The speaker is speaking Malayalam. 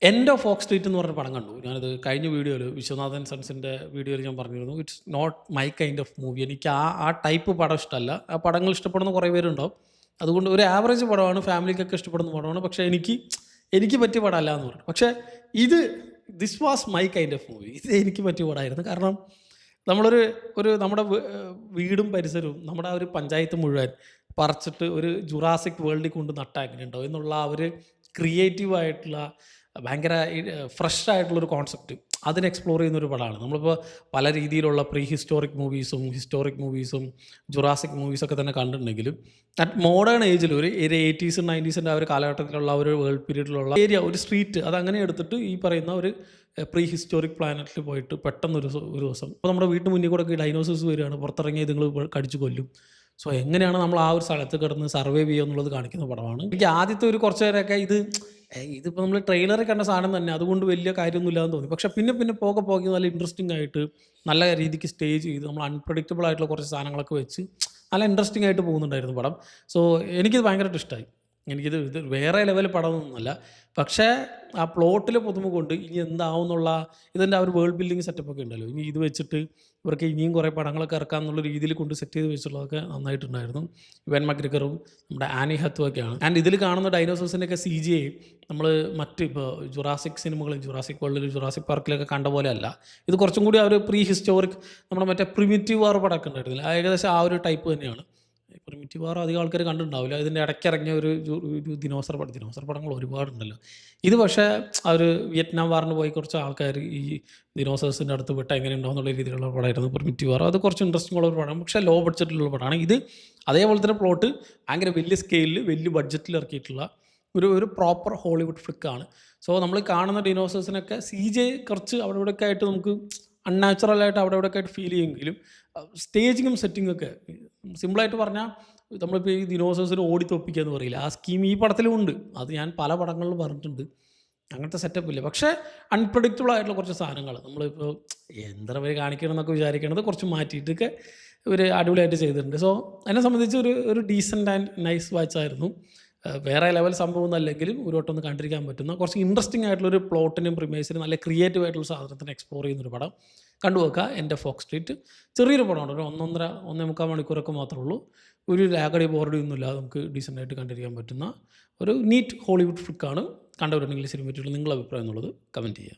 എൻഡ് ഓഫ് ഫോക്സ് സ്ട്രീറ്റ് എന്ന് പറഞ്ഞ പടം കണ്ടു. ഞാനത് കഴിഞ്ഞ വീഡിയോയിൽ വിശ്വനാഥൻ സൺസിൻ്റെ വീഡിയോയിൽ ഞാൻ പറഞ്ഞിരുന്നു. It's not my kind of movie. എനിക്ക് ആ ടൈപ്പ് പടം ഇഷ്ടമല്ല. ആ പടങ്ങൾ ഇഷ്ടപ്പെടുന്ന കുറേ പേരുണ്ടാവും. അതുകൊണ്ട് ഒരു ആവറേജ് പടമാണ്, ഫാമിലിക്കൊക്കെ ഇഷ്ടപ്പെടുന്ന പടമാണ്. പക്ഷേ എനിക്ക് പറ്റിയ പടമല്ല എന്ന് പറഞ്ഞു. പക്ഷേ ഇത് this was my kind of movie. ഇത് എനിക്ക് പറ്റിയ പടമായിരുന്നു. കാരണം നമ്മുടെ വീടും പരിസരവും നമ്മുടെ ആ ഒരു പഞ്ചായത്ത് മുഴുവൻ പറിച്ചിട്ട് ഒരു ജുറാസിക് വേൾഡിൽ കൊണ്ട് നട്ടാൽ എങ്ങനെയുണ്ടാവും എന്നുള്ള ആ ഒരു ക്രിയേറ്റീവായിട്ടുള്ള ഭയങ്കര ഫ്രഷ് ആയിട്ടുള്ളൊരു കോൺസെപ്റ്റ് അതിന് എക്സ്പ്ലോർ ചെയ്യുന്നൊരു പടമാണ്. നമ്മളിപ്പോൾ പല രീതിയിലുള്ള പ്രീ ഹിസ്റ്റോറിക് മൂവീസും ജുറാസിക് മൂവീസൊക്കെ തന്നെ കണ്ടിട്ടുണ്ടെങ്കിലും അറ്റ് മോഡേൺ ഏജിൽ ഒരു 80s 90s ആ ഒരു കാലഘട്ടത്തിലുള്ള ഒരു വേൾഡ് പീരീഡിലുള്ള ഏരിയ, ഒരു സ്ട്രീറ്റ് അതങ്ങനെ എടുത്തിട്ട് ഈ പറയുന്ന ഒരു പ്രീ ഹിസ്റ്റോറിക് പ്ലാനറ്റിൽ പോയിട്ട് പെട്ടെന്ന് ഒരു ദിവസം ഇപ്പോൾ നമ്മുടെ വീട്ടിന് മുന്നിൽ കൂടെ ഒക്കെ ഡൈനോസേഴ്സ് വരികയാണ്, പുറത്തിറങ്ങി ഇതുങ്ങൾ കടിച്ചു കൊല്ലും. സോ എങ്ങനെയാണ് നമ്മൾ ആ ഒരു സ്ഥലത്ത് കിടന്ന് സർവൈവ് ചെയ്യുക എന്നുള്ളത് കാണിക്കുന്ന പടമാണ്. എനിക്ക് ആദ്യത്തെ ഒരു കുറച്ച് നേരമൊക്കെ ഇതിപ്പോൾ നമ്മൾ ട്രെയിലറിൽ കണ്ട സാധനം തന്നെ, അതുകൊണ്ട് വലിയ കാര്യമൊന്നുമില്ലാന്ന് തോന്നി. പക്ഷേ പിന്നെ പോകെ നല്ല ഇൻട്രസ്റ്റിംഗ് ആയിട്ട് നല്ല രീതിക്ക് സ്റ്റേജ് ചെയ്ത് നമ്മൾ അൺപ്രഡിക്റ്റബിൾ ആയിട്ടുള്ള കുറച്ച് സാധനങ്ങളൊക്കെ വെച്ച് നല്ല ഇൻട്രസ്റ്റിംഗ് ആയിട്ട് പോകുന്നുണ്ടായിരുന്നു പടം. സോ എനിക്കിത് ഭയങ്കരമായിട്ട് ഇഷ്ടമായി. ഇത് വേറെ ലെവൽ പടമൊന്നുമല്ല. പക്ഷേ ആ പ്ലോട്ടിലെ പുതുമ കൊണ്ട് ഇനി എന്താവും എന്നുള്ള ഇതിൻ്റെ ആ ഒരു വേൾഡ് ബിൽഡിംഗ് സെറ്റപ്പൊക്കെ ഉണ്ടല്ലോ, ഇനി ഇത് വെച്ചിട്ട് ഇവർക്ക് ഇനിയും കുറേ പടങ്ങളൊക്കെ ഇറക്കാം എന്നുള്ള രീതിയിൽ കൊണ്ട് സെറ്റ് ചെയ്ത് വെച്ചിട്ടുള്ളതൊക്കെ നന്നായിട്ടുണ്ടായിരുന്നു. ഇവൻ മക്ഗ്രിഗറും നമ്മുടെ ആനി ഹത്തുവൊക്കെയാണ്. ആൻഡ് ഇതിൽ കാണുന്ന ഡൈനോസേഴ്സിൻ്റെയൊക്കെ CGI നമ്മൾ ഇപ്പോൾ ജുറാസിക് സിനിമകളിൽ, ജുറാസിക് വേൾഡിൽ, ജുറാസിക് പാർക്കിലൊക്കെ കണ്ട പോലെ അല്ല. ഇത് കുറച്ചും കൂടി ആ ഒരു പ്രീ ഹിസ്റ്റോറിക് നമ്മുടെ മറ്റേ പ്രിമിറ്റീവ് വാർ പടമൊക്കെ ഉണ്ടായിരുന്നില്ല, ഏകദേശം ആ ഒരു ടൈപ്പ് തന്നെയാണ്. പ്രിമിറ്റീവ് വാർ അധികം ആൾക്കാർ കണ്ടിട്ടുണ്ടാവില്ല. ഇതിൻ്റെ ഇടയ്ക്കിറങ്ങിയ ഒരു ദിനോസർ പടങ്ങൾ ഒരുപാടുണ്ടല്ലോ. ഇത് പക്ഷേ ആ ഒരു വിയറ്റ്നാം വാറിന് പോയി കുറച്ച് ആൾക്കാർ ഈ ദിനോസേഴ്സിൻ്റെ അടുത്ത് വിട്ട് എങ്ങനെ ഉണ്ടാവും എന്നുള്ള രീതിയിലുള്ള പടമായിരുന്നു പ്രിമിറ്റീവ് വാർ. അത് കുറച്ച് ഇൻട്രസ്റ്റിംഗ് ഉള്ള ഒരു പടമാണ്. പക്ഷേ ലോ ബഡ്ജറ്റിലുള്ള പടമാണ് ഇത്. അതേപോലെ തന്നെ പ്ലോട്ട് ഭയങ്കര വലിയ സ്കെയിലിൽ വലിയ ബഡ്ജറ്റിൽ ഇറക്കിയിട്ടുള്ള ഒരു പ്രോപ്പർ ഹോളിവുഡ് ഫ്ലിക്കാണ്. സോ നമ്മൾ കാണുന്ന ഡിനോസേഴ്സിനൊക്കെ CGI കുറച്ച് അവിടെ ഇവിടെയൊക്കെ ആയിട്ട് നമുക്ക് അൺനാച്ചുറലായിട്ട് അവിടെ ഇവിടെയൊക്കെ ആയിട്ട് ഫീൽ ചെയ്യുമെങ്കിലും സ്റ്റേജിങ്ങും സെറ്റിങ്ങൊക്കെ സിമ്പിളായിട്ട് പറഞ്ഞാൽ നമ്മളിപ്പോൾ ഈ ദിനോസേഴ്സിന് ഓടി തോപ്പിക്കുക എന്ന് പറയില്ല, ആ സ്കീം ഈ പടത്തിലും ഉണ്ട്. അത് ഞാൻ പല പടങ്ങളിലും പറഞ്ഞിട്ടുണ്ട്. അങ്ങനത്തെ സെറ്റപ്പ് ഇല്ല. പക്ഷേ അൺപ്രഡിക്റ്റബിൾ ആയിട്ടുള്ള കുറച്ച് സാധനങ്ങൾ നമ്മളിപ്പോൾ എന്താ പേര് കാണിക്കണം എന്നൊക്കെ വിചാരിക്കണത് കുറച്ച് മാറ്റിയിട്ടൊക്കെ ഒരു അടിപൊളിയായിട്ട് ചെയ്തിട്ടുണ്ട്. സോ എന്നെ സംബന്ധിച്ച് ഒരു ഡീസൻറ്റ് ആൻഡ് നൈസ് വാച്ചായിരുന്നു. വേറെ ലെവൽ സംഭവം എന്നല്ലെങ്കിലും ഒരു വട്ടം ഒന്ന് കണ്ടിരിക്കാൻ പറ്റുന്ന കുറച്ച് ഇൻട്രസ്റ്റിംഗ് ആയിട്ടുള്ളൊരു പ്ലോട്ടിനും പ്രിമേസിനും നല്ല ക്രിയേറ്റീവ് ആയിട്ടുള്ള സാധനത്തിന് എക്സ്പ്ലോർ ചെയ്യുന്നൊരു പടം കണ്ടുവെക്കുക. എൻ്റെ ഫോക്സ് സ്ട്രീറ്റ് ചെറിയൊരു പടമാണ്, ഒരു 1.5 മണിക്കൂറൊക്കെ മാത്രമേ ഉള്ളൂ. ഒരു ലാഗടി ബോർഡി ഒന്നുമില്ലാതെ നമുക്ക് ഡീസൻ്റായിട്ട് കണ്ടിരിക്കാൻ പറ്റുന്ന ഒരു നീറ്റ് ഹോളിവുഡ് ഫ്ലിക്കാണ്. കണ്ടവരുണ്ടെങ്കിൽ സിനിമ പറ്റിയുള്ള നിങ്ങളുടെ അഭിപ്രായം എന്നുള്ളത് കമൻറ്റ് ചെയ്യുക.